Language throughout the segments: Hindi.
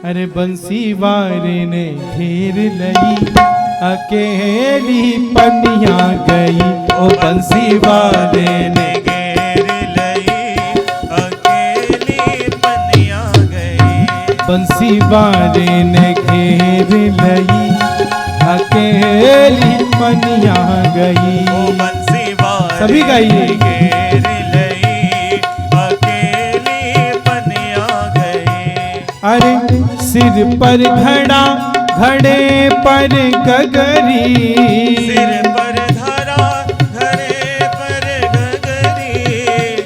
अरे बंसी वारे ने घेर लई अकेली पनिया गई। ओ बंसी वाले ने घेर लई अकेली पनिया गई। बंसी वाले ने घेर लई अकेली पनिया गई। ओ बंसी वाले सभी गाइए। घेर लई अकेली पनिया गई। अरे सिर पर घड़ा घड़े पर गगरी। सिर पर धरा घड़े पर गगरी।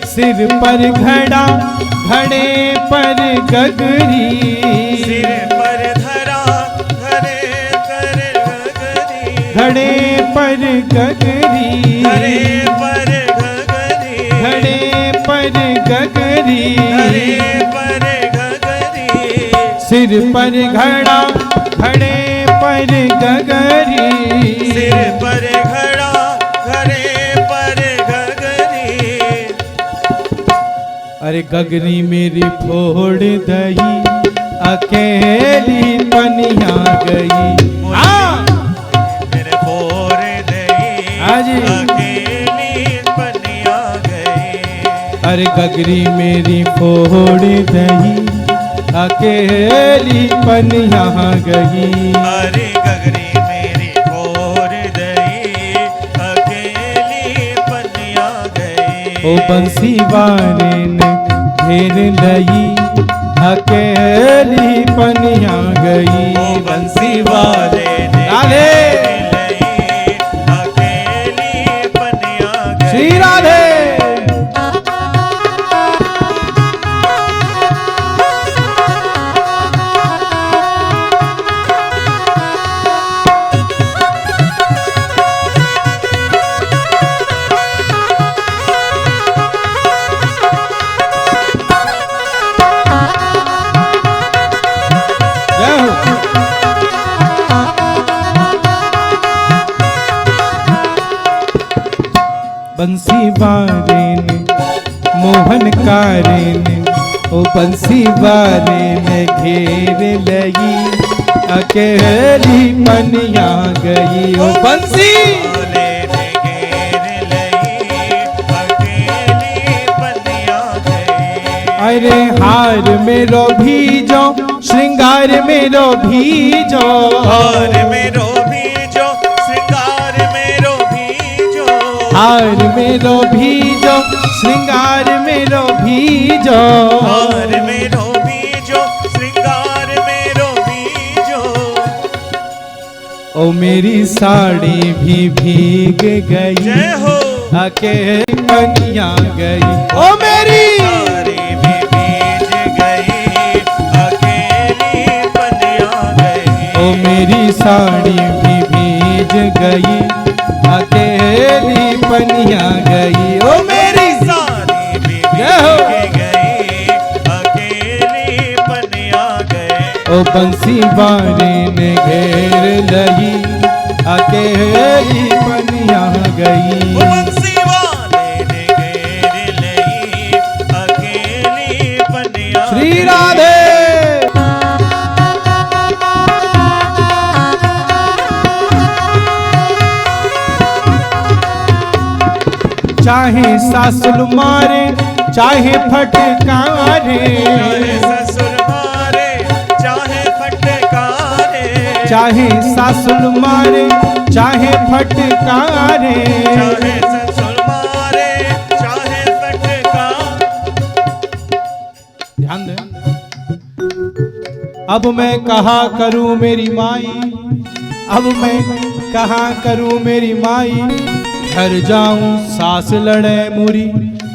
सिर पर घड़ा घड़े पर गगरी। सिर पर धरा घड़े पर गगरी। घड़े पर गगरी। घड़े पर गगरी। घड़े पर गगरी। घड़े पर गगरी। सिर पर घड़ा घड़े पर गगरी। सिर पर घड़ा घड़े पर गगरी। अरे गगरी मेरी फोड़ दही अकेली पनिया गई। मेरे फोड़ दही अकेली पनिया गई। अरे गगरी मेरी फोड़ दही अकेली पनिया गई। अरे गगरी मेरी फोड़ दही अकेली पनिया गई। ओ बंसी वाले ने घेर लई अकेली पनिया गई। ओ बंसी वाले ने राधे लई अकेली पनिया गई। श्री राधे। बंसी वाले ने मोहन कारे ने ओ बंसी वाले ने घेर लई अकेली पनिया गई। ओ बंसी वाले ने घेर लई अकेली पनिया गई। अरे हार मेरो भीजो श्रृंगार मेरो भीजो। हार मेरो भीजो श्रृंगार मेरो भीजो। हार मेरो भीजो श्रृंगार मेरो भीजो। हार मेरो भीजो श्रृंगार मेरो भीजो। ओ मेरी साड़ी भी भीग गई जय हो। अकेली पनिया गई। ओ मेरी साड़ी भी भीज गई अकेली पनिया गई। ओ मेरी साड़ी भी भीज गई अकेली पनिया गई। ओ मेरी साड़ी भी जय हो। भीग गई अकेली पनिया गई। ओ बंसी वाले ने घेर लई अकेली पनिया गई। वो बंसी वाले ने घेर लई अकेली पनिया श्री गई। राधे। चाहे सासुल मारे चाहे फटकारे। चाहे ससुर मारे चाहे फटकारे। चाहे सासुल मारे चाहे फटकारे। चाहे ससुर मारे चाहे फटकार। ध्यान दे। अब मैं कहा करूं मेरी माई। अब मैं कहा करूं मेरी माई। घर जाऊं सास लड़े मुरी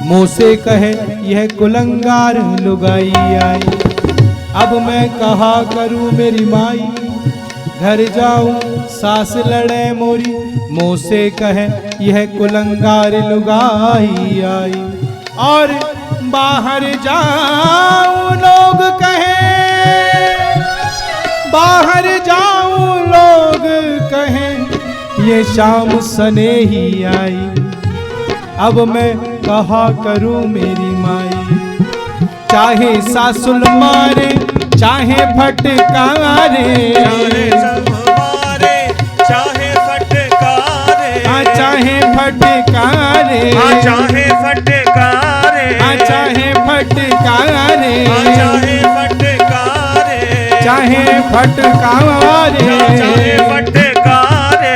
मुँह से कहे यह कुलंगार लुगाई आई। अब मैं कहा करूं मेरी माई। घर जाऊं सास लड़े मोरी मुँह से कहे यह कुलंगार लुगाई आई। और बाहर जाऊं लोग कहें। बाहर जाऊं लोग कहें ये शाम सने ही आई। अब मैं कहा करूं मेरी माई। चाहे सासुल मारे चाहे फटकारे, चाहे सब मारे चाहे फटकारे, चाहे फटकारे, चाहे फटकारे, चाहे फटकारे, चाहे फटकारे, चाहे फटकारे, चाहे फटकारे।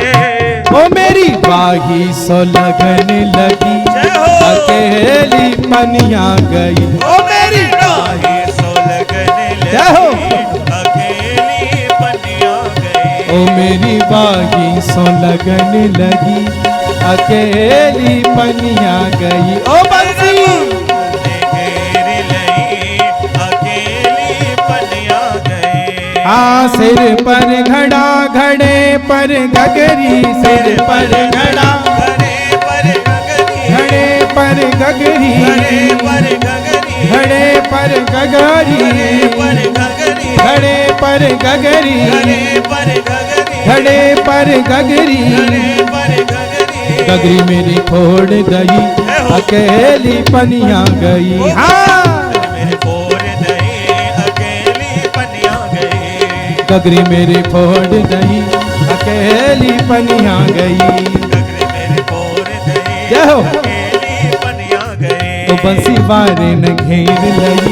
ओ मेरी बाही सो लगन लगी, जय हो। अकेली पनिया गई। ओ मेरी बाही सो लगने जय हो। लगी, अकेली पनिया गई। ओ मेरी बाही सो लगन लगी, अकेली पनिया गई। ओ बंसी घेर लई, अकेली पनिया गई। सिर पर घड़ा, घड़े पर गगरी, सिर पर घड़ा, घड़े पर गगरी, घड़े पर गगरी, घड़े पर गगरी, घड़े पर गगरी, पर गगरी, घड़े पर गगरी, घड़े पर गगरी, घड़े पर गगरी, घड़े पर गगरी। गगरी मेरी फोड़ गई, अकेली पनिया गई। हाँ मेरे फोड़ दई, अकेली पनिया गई। गगरी मेरी फोड़ गई, अकेली पनिया गई। गगरी मेरे फोड़ दई, जय हो। अकेली पनिया गई। तो बंसी वारे न घेर लई,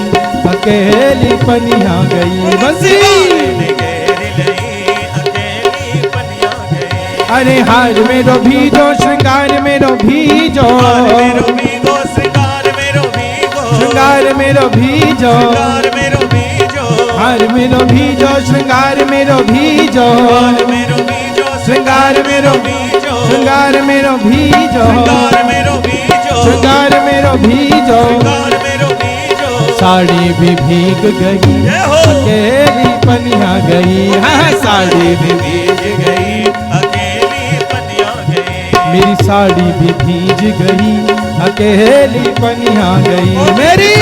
अकेली पनिया गई। बंसी ने घेर लई, अकेली पनिया गई। अरे हार मेरो भीजो, श्रृंगार मेरो भीजो, मेरो भीगो, श्रृंगार मेरो भीगो, श्रृंगार मेरो भीजो, श्रृंगार मेरो भीजो, हार मेरो भीजो, श्रृंगार मेरो भीजो, हार मेरो भीजो, श्रृंगार मेरो भीजो, श्रृंगार मेरो भीजो, श्रृंगार मेरो भीजो, श्रृंगार मेरो भीजो। श्रृंगार मेरो भीजो। साड़ी भी भीग गई, जय हो। अकेली पनिया गई। हाँ साड़ी भी भीज गई, अकेली पनिया गई। मेरी साड़ी भी भीज गई, अकेली पनिया गई। मेरी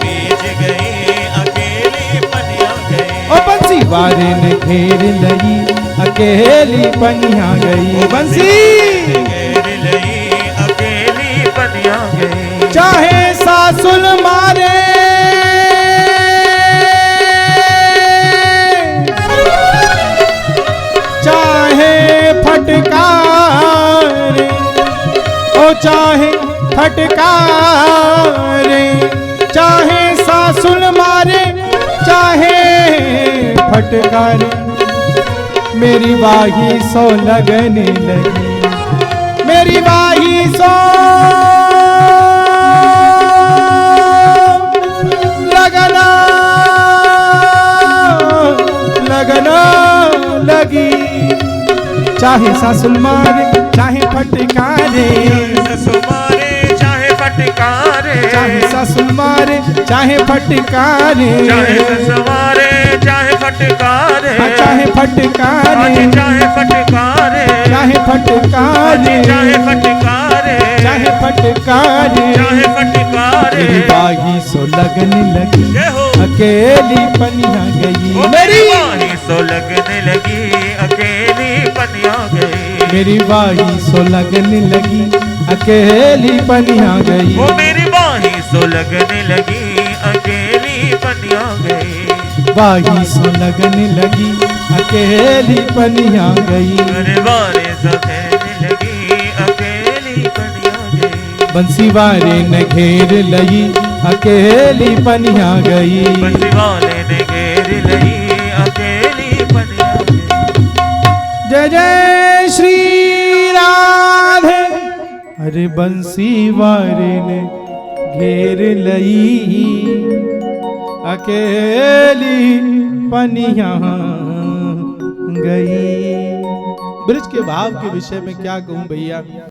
भीज गई, अकेली पनिया गई। ओ बंसी वारे ने घेर लई, अकेली पनिया गई। बंसी घेर लई, अकेली पनिया गई। चाहे सासुल मारे, चाहे फटकारे, ओ चाहे फटकारे, चाहे सासुल मारे, चाहे फटकारे, मेरी बाही सो लगने लगी, मेरी बाही सो लगना लगना लगी। चाहे सासुल मारे, चाहे फटकारे, ससुर मारे चाहे फटकारे, चाहे सासुल मारे, चाहे फटकारे, चाहे ससुर मारे चाहे फटकारे, चाहे फटकारे, चाहे फटकारे, चाहे फटकारे, चाहे फटकारे, चाहे फटकारे, चाहे फटकारे। मेरी बाही सो लगने लगी, जय हो। अकेली पनिया गई। ओ मेरी बाही सो लगने लगी, अकेली पनिया गई। मेरी बाही सो लगने लगी, अकेली पनिया गई। ओ मेरी बाही सो लगने लगी, अकेली पनिया गई। बाही सो लगने लगी, अकेली पनिया गई। मेरे बारे सफेद लगी, अकेली पनिया गई। बंसी वारे न घेर लई, अकेली पनिया गई। बंसी वाले ने घेर लई, अकेली पनिया गई। जय जय श्री राधे। अरे बंसी वारे ने घेर लई, अकेली पनिया गई। ब्रज के भाव के विषय में क्या कहूं भैया।